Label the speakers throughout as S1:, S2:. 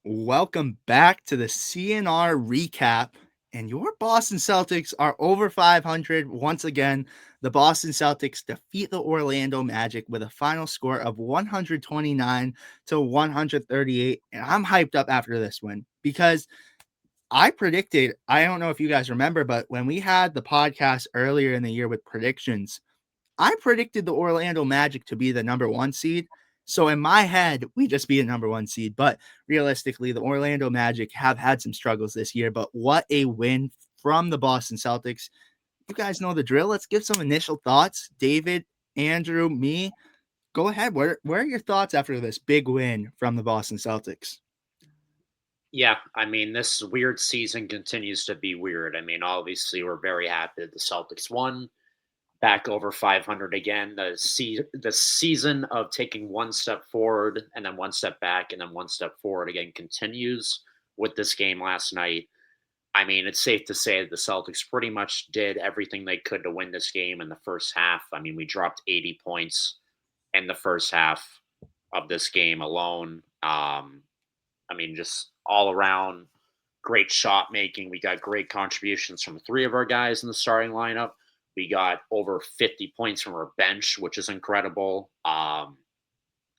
S1: Welcome back to the CNR Recap. And your Boston Celtics are over 500 once again. The Boston Celtics defeat the Orlando Magic with a final score of 129 to 138. And I'm hyped up after this win because I predicted, I don't know if you guys remember, but when we had the podcast earlier in the year with predictions, I predicted the Orlando Magic to be the number one seed. So in my head, we just be a number one seed. But realistically, the Orlando Magic have had some struggles this year. But what a win from the Boston Celtics. You guys know the drill. Let's give some initial thoughts. David, Andrew, me. Go ahead. What are your thoughts after this big win from the Boston Celtics?
S2: Yeah, I mean, this weird season continues to be weird. I mean, obviously, we're very happy that the Celtics won, back over 500 again. The season of taking one step forward and then one step back and then one step forward again continues with this game last night. I mean, it's safe to say that the Celtics pretty much did everything they could to win this game in the first half. I mean, we dropped 80 points in the first half of this game alone. I mean, just all around great shot making. We got great contributions from three of our guys in the starting lineup. We got over 50 points from our bench, which is incredible.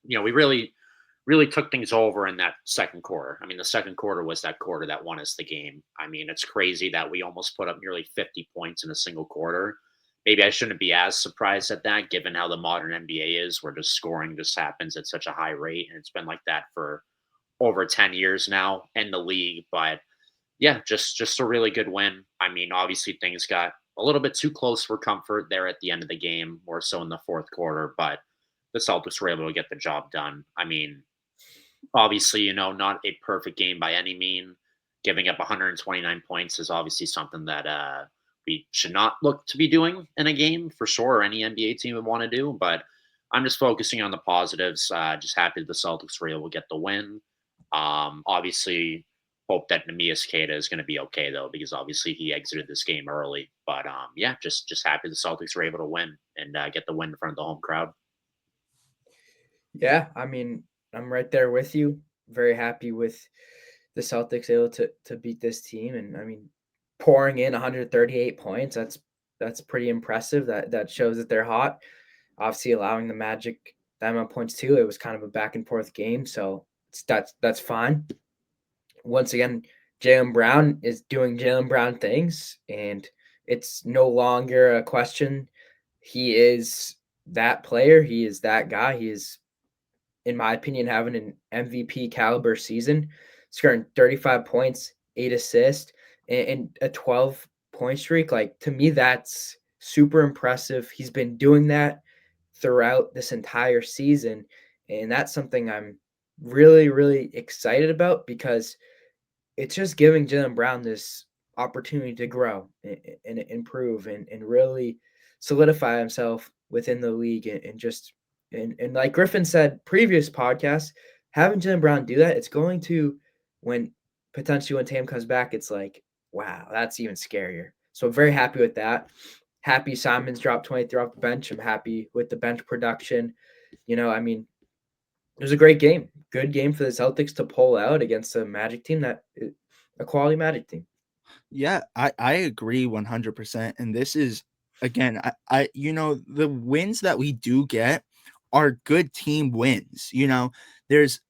S2: We really took things over in that second quarter. I mean, the second quarter was that quarter that won us the game. I mean, it's crazy that we almost put up nearly 50 points in a single quarter. Maybe I shouldn't be as surprised at that, given how the modern NBA is, where just scoring just happens at such a high rate, and it's been like that for over 10 years now in the league. But yeah, just a really good win. I mean, obviously things got a little bit too close for comfort there at the end of the game, more so in the fourth quarter, but the Celtics were able to get the job done. I mean, obviously, not a perfect game by any mean. Giving up 129 points is obviously something that we should not look to be doing in a game for sure, or any NBA team would want to do. But I'm just focusing on the positives. Just happy the Celtics were able to get the win. Obviously, hope that Nemias Queta is going to be okay though, because obviously he exited this game early. But yeah, just happy the Celtics were able to win and get the win in front of the home crowd.
S3: Yeah, I mean, I'm right there with you. Very happy with the Celtics able to beat this team, and I mean, pouring in 138 points. That's pretty impressive. That shows that they're hot. Obviously, allowing the Magic that amount of points too. It was kind of a back and forth game, so that's fine. Once again, Jaylen Brown is doing Jaylen Brown things, and it's no longer a question. He is that player. He is that guy. He is, in my opinion, having an MVP caliber season, scoring 35 points, 8 assists, and a 12-point streak. Like, to me, that's super impressive. He's been doing that throughout this entire season. And that's something I'm really, really excited about because it's just giving Jaylen Brown this opportunity to grow and improve and really solidify himself within the league and just and like Griffin said previous podcast, having Jaylen Brown do that, it's going to when potentially when Tam comes back, it's like, wow, that's even scarier. So I'm very happy with that. Happy Simons dropped 23 off the bench. I'm happy with the bench production. I mean, it was a great game. Good game for the Celtics to pull out against a Magic team a quality Magic team.
S1: Yeah, I agree 100%. And this is, again, the wins that we do get are good team wins. There's,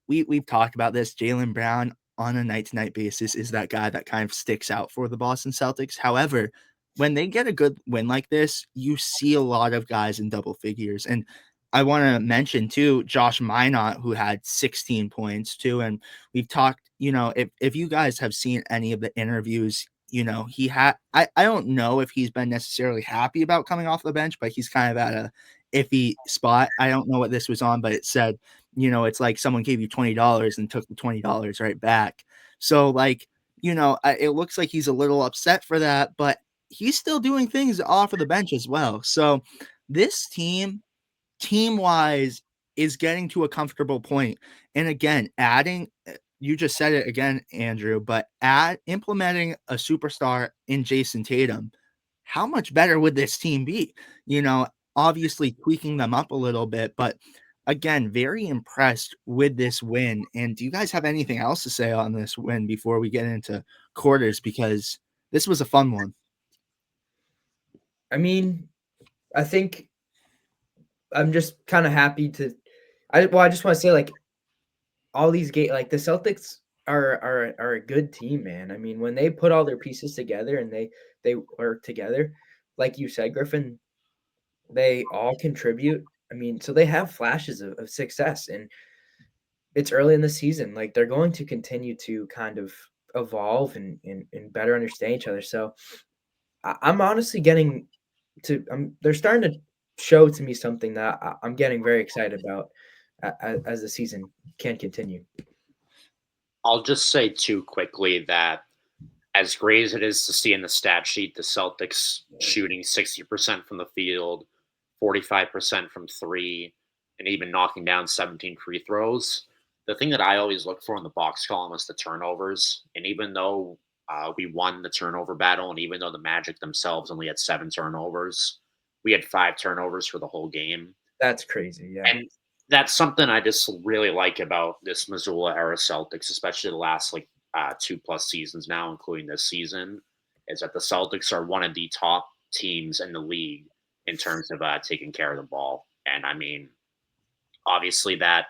S1: we've talked about this. Jaylen Brown on a night to night basis is that guy that kind of sticks out for the Boston Celtics. However, when they get a good win like this, you see a lot of guys in double figures. And I want to mention too, Josh Minot, who had 16 points too. And we've talked, if you guys have seen any of the interviews, he had, I don't know if he's been necessarily happy about coming off the bench, but he's kind of at a iffy spot. I don't know what this was on, but it said, it's like someone gave you $20 and took the $20 right back. So like, it looks like he's a little upset for that, but he's still doing things off of the bench as well. So this team wise is getting to a comfortable point. And again, adding, you just said it again, Andrew, but implementing a superstar in Jason Tatum, how much better would this team be? Obviously tweaking them up a little bit, but again, very impressed with this win. And do you guys have anything else to say on this win before we get into quarters? Because this was a fun one.
S3: I mean, I think I'm just kind of happy to. I just want to say like all these like the Celtics are a good team, man. I mean, when they put all their pieces together and they work together, like you said, Griffin, they all contribute. I mean, so they have flashes of success, and it's early in the season. Like they're going to continue to kind of evolve and better understand each other. So I'm honestly getting to. They're starting to show to me something that I'm getting very excited about as the season can continue.
S2: I'll just say too quickly that as great as it is to see in the stat sheet, the Celtics shooting 60% from the field, 45% from three, and even knocking down 17 free throws. The thing that I always look for in the box column is the turnovers. And even though we won the turnover battle, and even though the Magic themselves only had 7 turnovers, we had 5 turnovers for the whole game.
S3: That's crazy. Yeah.
S2: And that's something I just really like about this Missoula era Celtics, especially the last 2+ seasons now, including this season, is that the Celtics are one of the top teams in the league in terms of taking care of the ball. And I mean, obviously that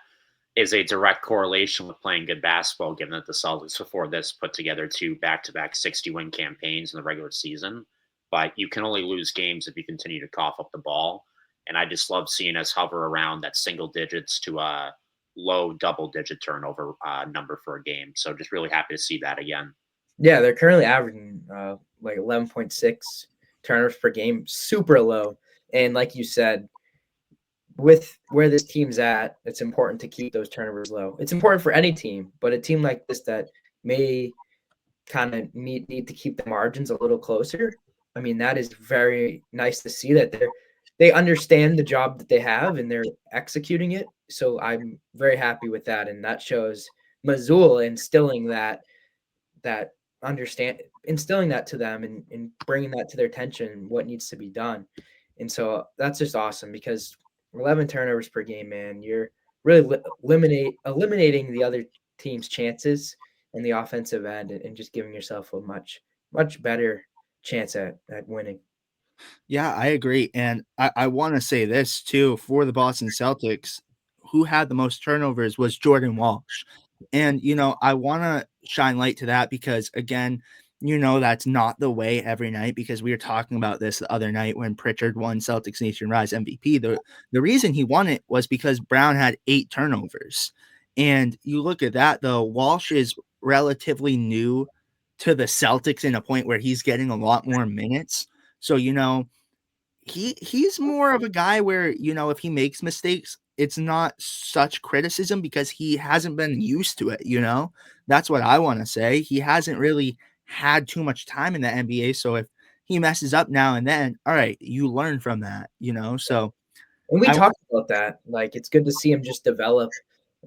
S2: is a direct correlation with playing good basketball, given that the Celtics before this put together 2 back-to-back 60-win campaigns in the regular season. But you can only lose games if you continue to cough up the ball. And I just love seeing us hover around that single digits to a low double-digit turnover number for a game. So just really happy to see that again.
S3: Yeah, they're currently averaging like 11.6 turnovers per game, super low. And like you said, with where this team's at, it's important to keep those turnovers low. It's important for any team, but a team like this that may kind of need to keep the margins a little closer. I mean, that is very nice to see that they understand the job that they have and they're executing it. So I'm very happy with that, and that shows Missoula instilling that understand instilling that to them and bringing that to their attention what needs to be done. And so that's just awesome because 11 turnovers per game, man, you're really eliminating the other team's chances in the offensive end and just giving yourself a much better chance at winning.
S1: Yeah, I agree. And I want to say this too for the Boston Celtics, who had the most turnovers was Jordan Walsh. And, I want to shine light to that because, again, that's not the way every night because we were talking about this the other night when Pritchard won Celtics Nation Rise MVP. The reason he won it was because Brown had 8 turnovers. And you look at that, though, Walsh is relatively new to the Celtics in a point where he's getting a lot more minutes. So, he's more of a guy where, if he makes mistakes, it's not such criticism because he hasn't been used to it. That's what I want to say. He hasn't really had too much time in the NBA. So if he messes up now and then, all right, you learn from that. So
S3: And we
S1: I
S3: talked about that. Like it's good to see him just develop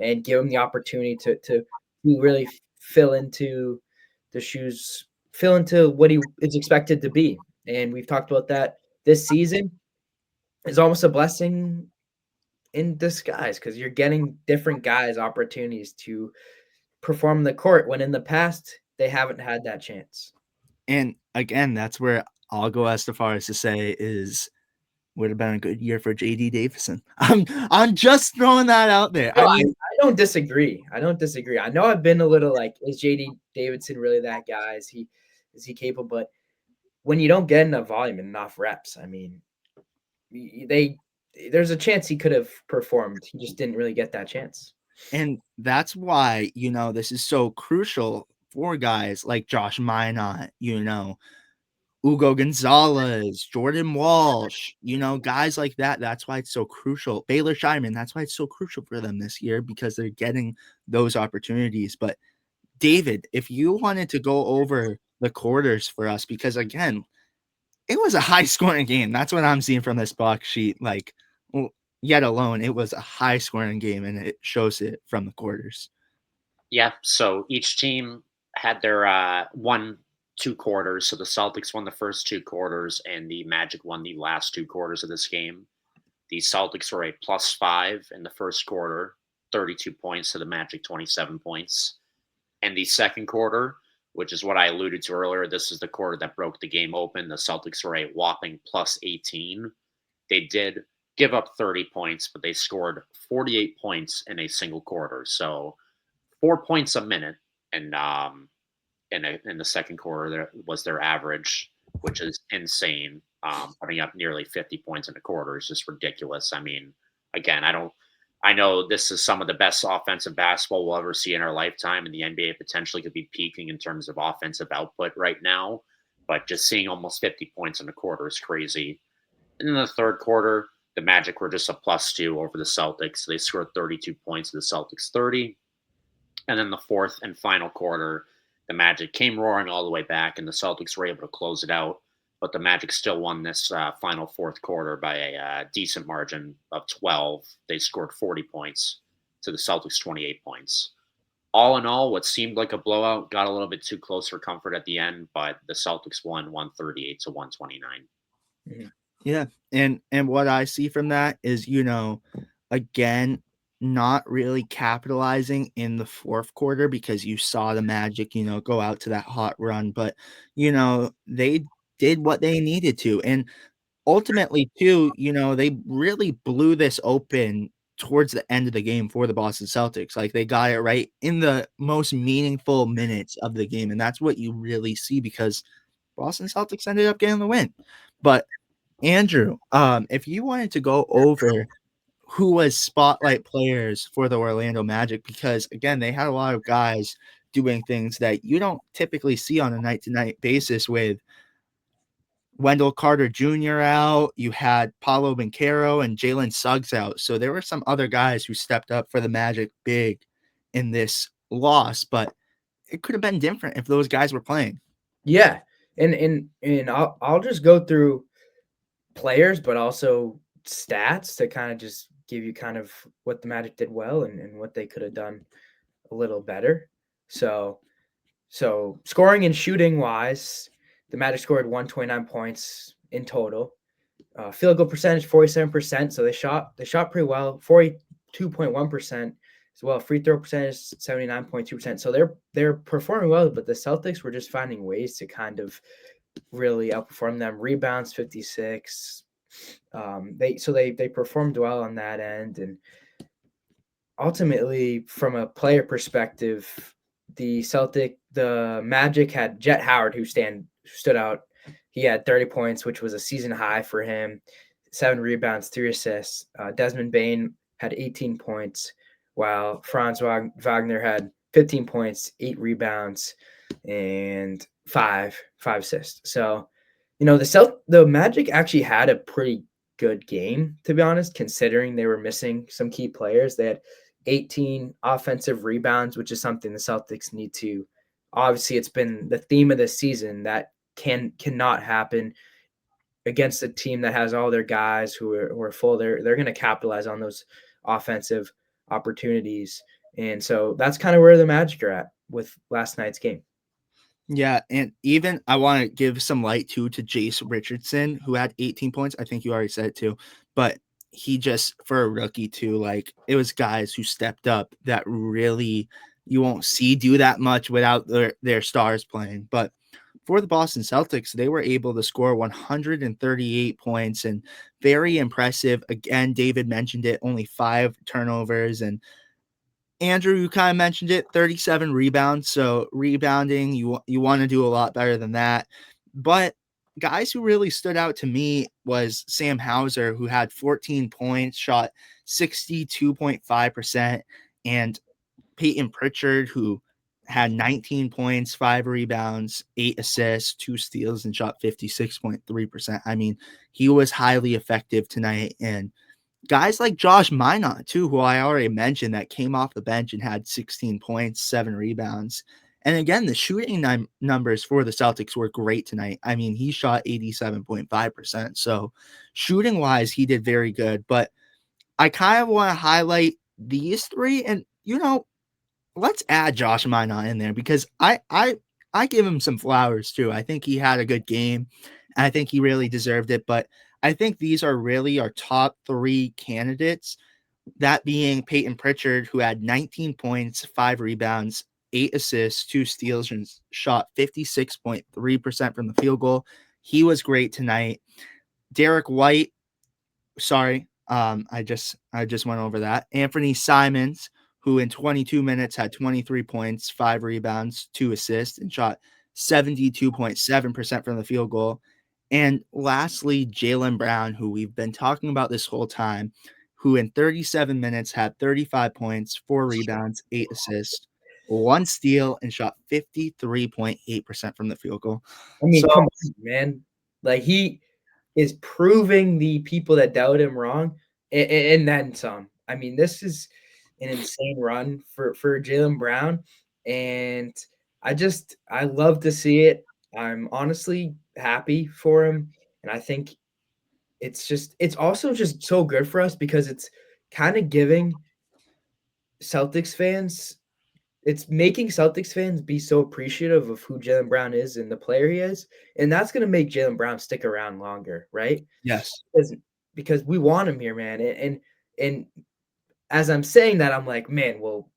S3: and give him the opportunity to really fill into the shoes, fill into what he is expected to be. And we've talked about that this season is almost a blessing in disguise because you're getting different guys opportunities to perform the court when in the past they haven't had that chance.
S1: and again, that's where I'll go as far as to say is would have been a good year for JD Davison. I'm just throwing that out there.
S3: No,
S1: I
S3: I
S1: mean,
S3: don't disagree. I don't disagree. I know I've been a little like, is JD Davidson really that guy? Is he capable? But when you don't get enough volume and enough reps, I mean, they there's a chance he could have performed. He just didn't really get that chance.
S1: and that's why, this is so crucial for guys like Josh Minot, Ugo Gonzalez, Jordan Walsh, guys like that. That's why it's so crucial. Baylor Scheinman, that's why it's so crucial for them this year because they're getting those opportunities. But David, if you wanted to go over the quarters for us, because again, it was a high scoring game. That's what I'm seeing from this box sheet. Like, yet alone, it was a high scoring game, and it shows it from the quarters.
S2: Yeah. So each team had their 1 2 quarters. So the Celtics won the first 2 quarters, and the Magic won the last 2 quarters of this game. The Celtics were a +5 in the first quarter, 32 points to the Magic 27 points. And the second quarter, which is what I alluded to earlier, this is the quarter that broke the game open. The Celtics were a whopping +18. They did give up 30 points, but they scored 48 points in a single quarter. So 4 points a minute, and in the second quarter there was their average, which is insane. Putting up nearly 50 points in a quarter is just ridiculous. I mean, again, I know this is some of the best offensive basketball we'll ever see in our lifetime, and the NBA potentially could be peaking in terms of offensive output right now. But just seeing almost 50 points in a quarter is crazy. And in the third quarter, the Magic were just a +2 over the Celtics. They scored 32 points to the Celtics 30. And then the fourth and final quarter, the Magic came roaring all the way back, and the Celtics were able to close it out. But the Magic still won this final fourth quarter by a decent margin of 12. They scored 40 points to the Celtics 28 points. All in all, what seemed like a blowout got a little bit too close for comfort at the end, but the Celtics won 138 to 129.
S3: Mhm.
S1: Yeah, and what I see from that is, again, not really capitalizing in the fourth quarter because you saw the Magic, go out to that hot run, but they did what they needed to. And ultimately too, they really blew this open towards the end of the game for the Boston Celtics. Like they got it right in the most meaningful minutes of the game. And that's what you really see because Boston Celtics ended up getting the win. But Andrew, if you wanted to go over who was spotlight players for the Orlando Magic, because again, they had a lot of guys doing things that you don't typically see on a night to night basis with Wendell Carter Jr. out. You had Paolo Banchero and Jalen Suggs out. So there were some other guys who stepped up for the Magic big in this loss, but it could have been different if those guys were playing.
S3: Yeah, and I'll just go through players, but also stats to kind of just give you kind of what the Magic did well and what they could have done a little better. So scoring and shooting wise, the Magic scored 129 points in total. Field goal percentage 47%, so they shot pretty well. 42.1% as well. Free throw percentage 79.2%. So they're performing well, but the Celtics were just finding ways to kind of really outperform them. Rebounds 56. They performed well on that end, and ultimately from a player perspective, the Magic had Jet Howard who stood out. He had 30 points, which was a season high for him. 7 rebounds, 3 assists. Desmond Bane had 18 points, while Franz Wagner had 15 points, 8 rebounds, and five assists. So, the Magic actually had a pretty good game, to be honest, considering they were missing some key players. They had 18 offensive rebounds, which is something the Celtics need to. Obviously, it's been the theme of this season that cannot happen against a team that has all their guys who are full. They're going to capitalize on those offensive opportunities, and so that's kind of where the Magic are at with last night's game.
S1: Yeah, and even I want to give some light too to Jace Richardson, who had 18 points. I think you already said it too, but he just for a rookie too, like it was guys who stepped up that really you won't see do that much without their stars playing. But for the Boston Celtics, they were able to score 138 points and very impressive. Again, David mentioned it, only 5 turnovers. And Andrew, you kind of mentioned it, 37 rebounds. So rebounding, you want to do a lot better than that. But guys who really stood out to me was Sam Hauser, who had 14 points, shot 62.5%, and Peyton Pritchard, who had 19 points, 5 rebounds, 8 assists, 2 steals, and shot 56.3%. I mean, he was highly effective tonight. And guys like Josh Minot, too, who I already mentioned, that came off the bench and had 16 points, 7 rebounds. And again, the shooting numbers for the Celtics were great tonight. I mean, he shot 87.5%. So shooting wise, he did very good. But I kind of want to highlight these 3. And, let's add Josh Minot in there because I give him some flowers too. I think he had a good game. I think he really deserved it. But I think these are really our top 3 candidates, that being Peyton Pritchard, who had 19 points, 5 rebounds, 8 assists, 2 steals, and shot 56.3% from the field goal. He was great tonight. Derek White, sorry, I just went over that. Anthony Simons, who in 22 minutes had 23 points, 5 rebounds, 2 assists, and shot 72.7% from the field goal. And lastly, Jaylen Brown, who we've been talking about this whole time, who in 37 minutes had 35 points, 4 rebounds, 8 assists, 1 steal, and shot 53.8% from the field goal.
S3: I mean,
S1: So,
S3: come on, man. Like, he is proving the people that doubt him wrong, and then some. I mean, this is an insane run for Jaylen Brown, and I love to see it. I'm honestly happy for him, and I think it's also just so good for us because it's kind of giving Celtics fans it's making Celtics fans be so appreciative of who Jaylen Brown is and the player he is, and that's gonna make Jaylen Brown stick around longer, right?
S1: yes.
S3: Because we want him here, man. And as I'm saying that, I'm like, man, well,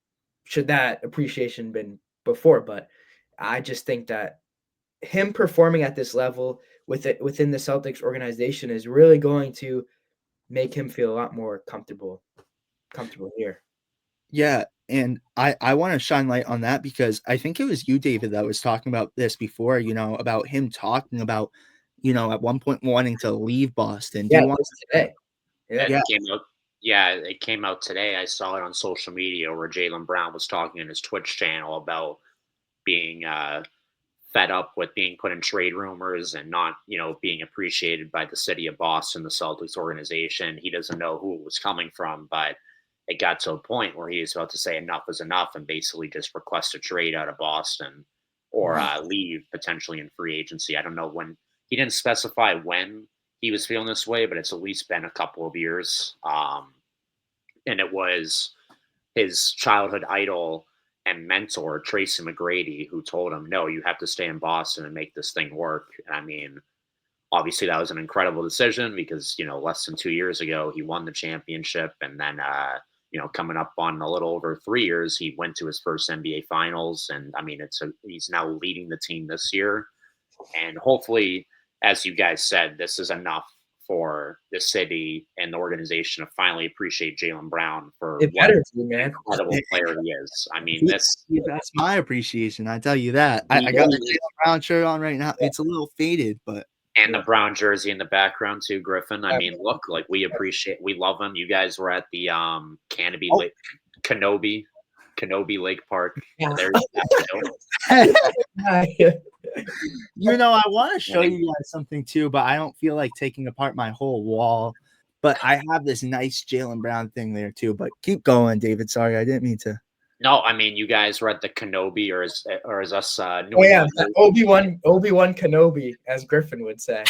S3: should that appreciation been before? But I just think that him performing at this level within the Celtics organization is really going to make him feel a lot more comfortable here.
S1: Yeah, and I wanna shine light on that because I think it was you, David, that was talking about this before, about him talking about, at one point wanting to leave Boston. Do
S3: Yeah,
S1: you want
S3: just today. Yeah.
S2: And
S1: Yeah,
S2: it came out. Yeah, it came out today. I saw it on social media where Jaylen Brown was talking in his Twitch channel about being fed up with being put in trade rumors and not, being appreciated by the city of Boston, the Celtics organization. He doesn't know who it was coming from, but it got to a point where he was about to say enough is enough and basically just request a trade out of Boston or leave potentially in free agency. I don't know when he didn't specify when he was feeling this way, but it's at least been a couple of years. And it was his childhood idol and mentor, Tracy McGrady, who told him, no, you have to stay in Boston and make this thing work. And I mean, obviously that was an incredible decision because, less than 2 years ago, he won the championship. And then, coming up on a little over 3 years, he went to his first NBA finals. And I mean, he's now leading the team this year. And hopefully, as you guys said, this is enough for the city and the organization to finally appreciate Jaylen Brown for
S3: It
S2: what
S3: better
S2: an
S3: be, man.
S2: incredible player he is. I mean,
S1: that's my appreciation, I tell you that. I got the Jaylen Brown shirt on right now. It's a little faded, but
S2: and the brown jersey in the background too, Griffin. I mean, look, like we love him. You guys were at the Lake Kenobi Lake Park.
S3: Yeah.
S2: There's
S1: I want to show you guys something too, but I don't feel like taking apart my whole wall. But I have this nice Jaylen Brown thing there too. But keep going, David. Sorry, I didn't mean to.
S2: No, I mean you guys were at the Kenobi, or as us
S3: Obi-Wan Kenobi, as Griffin would say.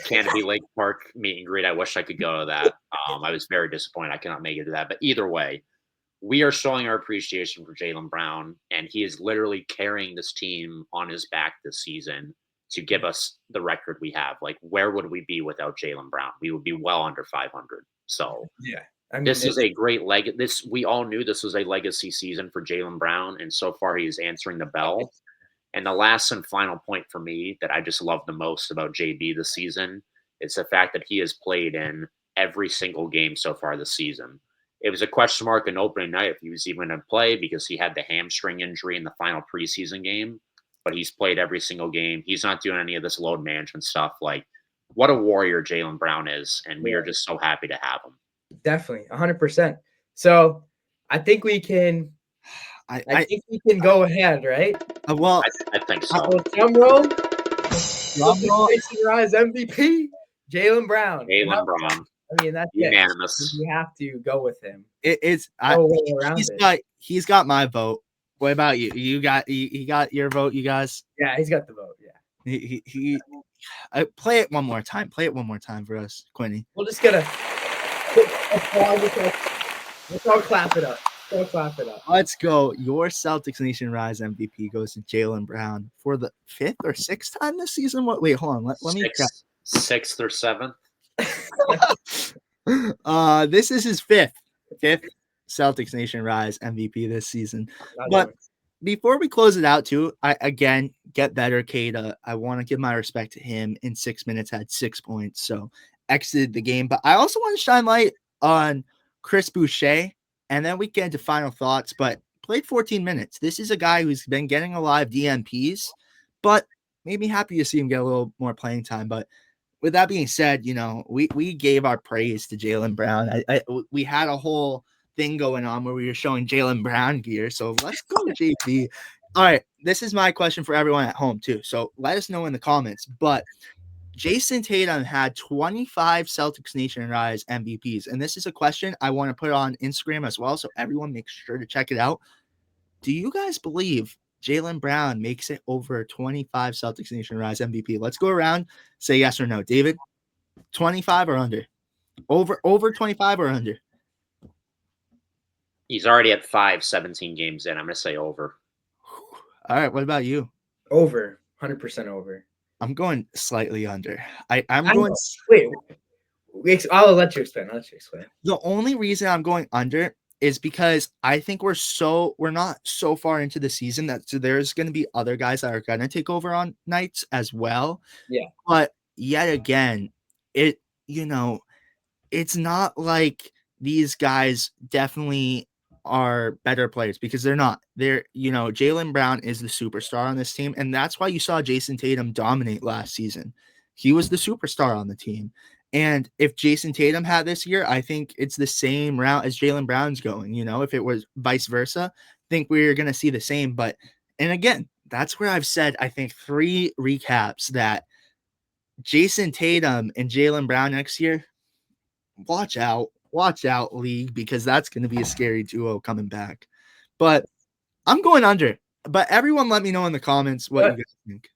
S2: Canopy Lake Park meet and greet. I wish I could go to that. I was very disappointed I cannot make it to that. But either way, we are showing our appreciation for Jaylen Brown, and he is literally carrying this team on his back this season to give us the record we have. Like, where would we be without Jaylen Brown? We would be well under 500. So
S3: yeah. I mean,
S2: this is a great we all knew this was a legacy season for Jaylen Brown, and so far he is answering the bell. And the last and final point for me that I just love the most about JB this season is the fact that he has played in every single game so far this season. It was a question mark in opening night if he was even going to play because he had the hamstring injury in the final preseason game, but he's played every single game. He's not doing any of this load management stuff. Like, what a warrior Jaylen Brown is, and we are just so happy to have him.
S3: Definitely, 100%. So I think we can. I think we can go ahead, right?
S1: Well,
S2: I think so.
S3: Drum roll. s.nation.rise MVP, Jaylen Brown.
S2: Jaylen Brown.
S3: I mean, that's
S2: unanimous.
S3: It. We have to go with him.
S1: He's got my vote. What about you? You got your vote, you guys?
S3: Yeah, he's got the vote. Yeah.
S1: He play it one more time. Play it one more time for us, Quinny.
S3: We'll just get let's all clap it up. Let's
S1: go. Your Celtics Nation Rise MVP goes to Jaylen Brown for the 5th or 6th time this season. Wait, hold on. Let me check.
S2: 6th or 7th.
S1: This is his fifth Celtics Nation Rise MVP this season. But before we close it out, too, I again get better, Kada. I want to give my respect to him. In 6 minutes, had 6 points, so exited the game. But I also want to shine light on Chris Boucher, and then we get into final thoughts. But played 14 minutes. This is a guy who's been getting a lot of DNPs, but made me happy to see him get a little more playing time. But with that being said, we gave our praise to Jaylen Brown. We had a whole thing going on where we were showing Jaylen Brown gear. So let's go, JB. All right, this is my question for everyone at home too. So let us know in the comments. But Jason Tatum had 25 Celtics Nation Rise MVPs, and this is a question I want to put on Instagram as well. So everyone, make sure to check it out. Do you guys believe Jaylen Brown makes it over 25 Celtics Nation Rise MVP? Let's go around, say yes or no. David, 25 or under? Over 25 or under?
S2: He's already at 17 games in. I'm going to say over.
S1: All right, what about you?
S3: Over, 100% over.
S1: I'm going slightly under. I'm going.
S3: Wait, I'll let you explain.
S1: The only reason I'm going under is because I think we're not so far into the season that there's going to be other guys that are going to take over on nights as well.
S3: Yeah.
S1: But yet again, it's not like these guys definitely are better players, because they're not. Jaylen Brown is the superstar on this team, and that's why you saw Jason Tatum dominate last season. He was the superstar on the team. And if Jason Tatum had this year, I think it's the same route as Jaylen Brown's going. If it was vice versa, I think we're going to see the same. And again, that's where I've said, I think 3 recaps, that Jason Tatum and Jaylen Brown next year, watch out, league, because that's going to be a scary duo coming back. But I'm going under. But everyone let me know in the comments what you guys think.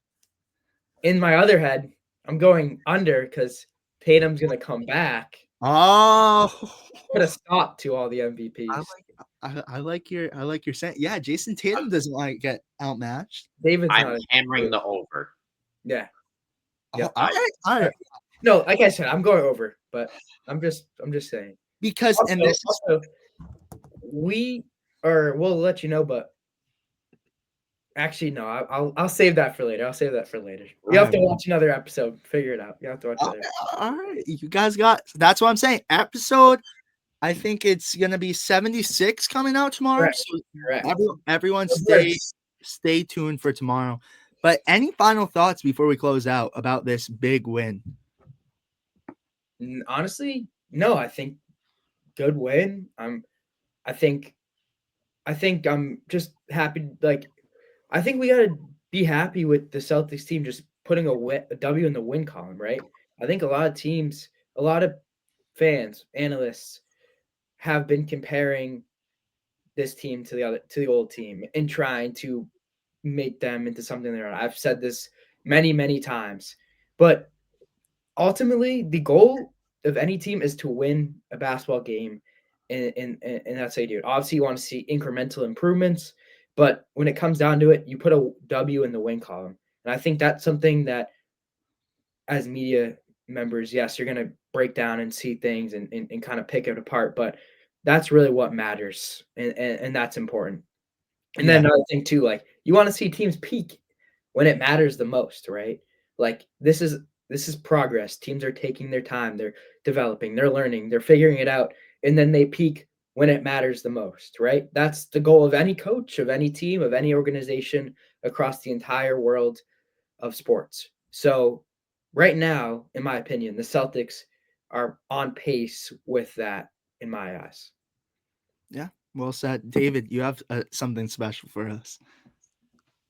S3: In my other head, I'm going under because Tatum's going to come back.
S1: Oh,
S3: put a stop to all the MVPs.
S1: I like your sense. Yeah, Jason Tatum doesn't get outmatched.
S2: I'm hammering the over.
S3: Yeah.
S1: Yeah. All right.
S3: No, like I said, I'm going over, but I'm just saying.
S1: Because
S3: we'll let you know, but actually no, I'll save that for later. You have to watch another episode. Figure it out. You have to watch it.
S1: All right. You guys that's what I'm saying. Episode, I think it's gonna be 76 coming out tomorrow.
S3: Correct.
S1: So everyone stay tuned for tomorrow. But any final thoughts before we close out about this big win?
S3: Honestly, no. I think good win. I think I'm just happy. I think we gotta be happy with the Celtics team just putting a W in the win column, right? I think a lot of teams, a lot of fans, analysts have been comparing this team to the old team and trying to make them into something they're not. I've said this many, many times, but ultimately the goal of any team is to win a basketball game, and that's how you do it. Obviously, you want to see incremental improvements, but when it comes down to it, you put a W in the win column, and I think that's something that, as media members, yes, you're going to break down and see things and kind of pick it apart, but that's really what matters, and that's important. And then another thing too, you want to see teams peak when it matters the most, right? This is progress. Teams are taking their time, they're developing, they're learning, they're figuring it out, and then they peak when it matters the most, right? That's the goal of any coach, of any team, of any organization across the entire world of sports. So right now, in my opinion, the Celtics are on pace with that in my eyes.
S1: Yeah, well said. David, you have something special for us.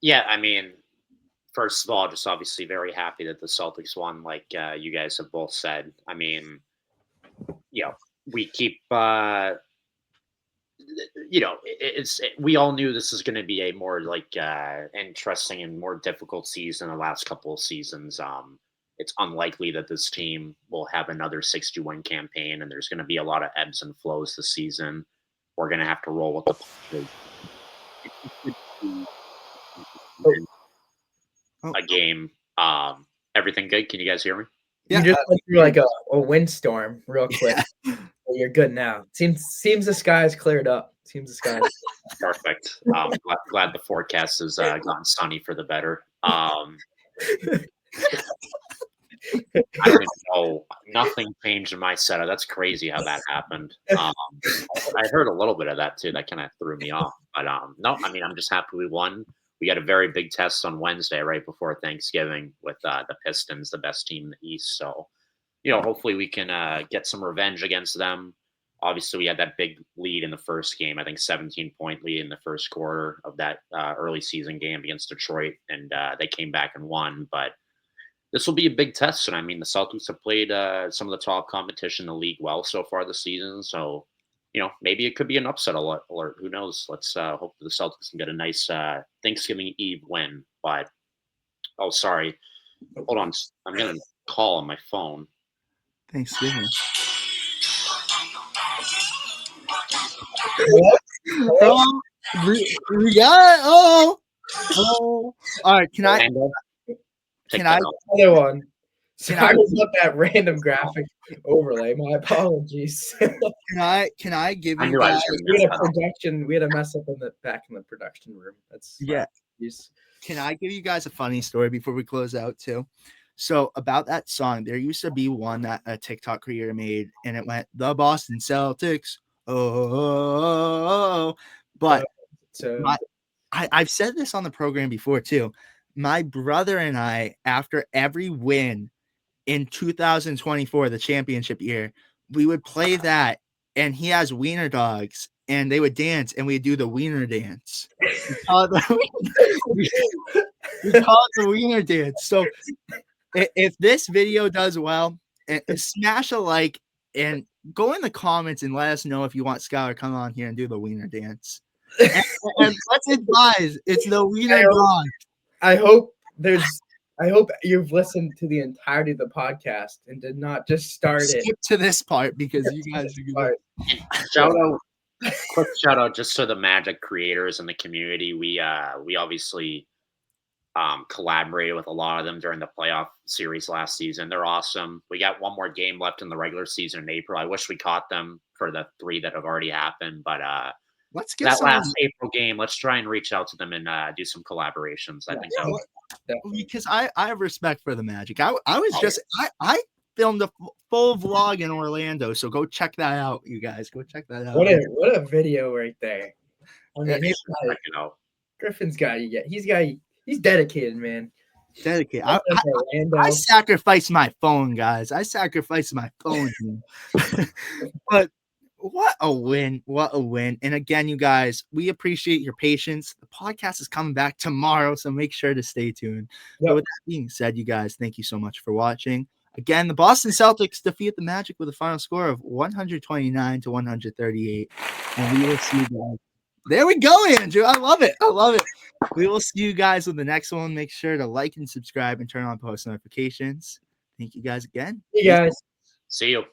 S2: Yeah, I mean, first of all, just obviously very happy that the Celtics won, like you guys have both said. I mean, we keep, we all knew this is going to be a more interesting and more difficult season the last couple of seasons. It's unlikely that this team will have another 60-win campaign, and there's going to be a lot of ebbs and flows this season. We're going to have to roll with the punches. A game. Everything good? Can you guys hear me?
S3: You just went through like a windstorm real quick. Yeah. You're good now. Seems the sky's cleared up.
S2: Perfect. Glad the forecast has gone sunny for the better. I don't even know. Nothing changed in my setup. That's crazy how that happened. I heard a little bit of that too. That kind of threw me off. But no, I mean, I'm just happy we won. We got a very big test on Wednesday, right before Thanksgiving, with the Pistons, the best team in the East. So, hopefully we can get some revenge against them. Obviously, we had that big lead in the first game. I think 17-point lead in the first quarter of that early season game against Detroit, and they came back and won. But this will be a big test. And I mean, the Celtics have played some of the top competition in the league well so far this season. So, maybe it could be an upset alert. Who knows? Let's hope the Celtics can get a nice Thanksgiving Eve win. But, oh, sorry. Hold on. I'm getting a call on my phone.
S1: Thanksgiving.
S3: Hello?
S1: We got oh. All right. Can I?
S3: Another one. Sorry about that random graphic overlay. My apologies.
S1: Can I give you guys?
S3: We had a mess up back in the production room.
S1: Can I give you guys a funny story before we close out too? So about that song, there used to be one that a TikTok creator made, and it went the Boston Celtics. But I've said this on the program before too. My brother and I, after every win in 2024, the championship year, we would play that, and he has wiener dogs, and they would dance, and we'd do the wiener dance. We call it the wiener dance. So if this video does well, smash a like and go in the comments and let us know if you want Skylar to come on here and do the wiener dance. And let's advise, it's the wiener dog.
S3: I hope you've listened to the entirety of the podcast and did not just skip
S1: to this part, because you guys are
S2: good. Quick shout out just to the Magic creators in the community. We obviously collaborated with a lot of them during the playoff series last season. They're awesome. We got one more game left in the regular season in April. I wish we caught them for the 3 that have already happened, but
S1: let's get
S2: that last April game. Let's try and reach out to them and do some collaborations. I think that would,
S1: because I have respect for the Magic. I filmed a full vlog in Orlando, so go check that out, you guys. Go check that out.
S3: What a video right there. I mean, Griffin's got you. He's dedicated, man.
S1: Dedicated. I sacrificed my phone, guys. I sacrificed my phone. But what a win. What a win. And again, you guys, we appreciate your patience. The podcast is coming back tomorrow, so make sure to stay tuned. Yep. But with that being said, you guys, thank you so much for watching. Again, the Boston Celtics defeat the Magic with a final score of 129-138. And we will see you guys. There we go, Andrew. I love it. We will see you guys with the next one. Make sure to like and subscribe and turn on post notifications. Thank you guys again.
S3: See you guys.
S2: See you.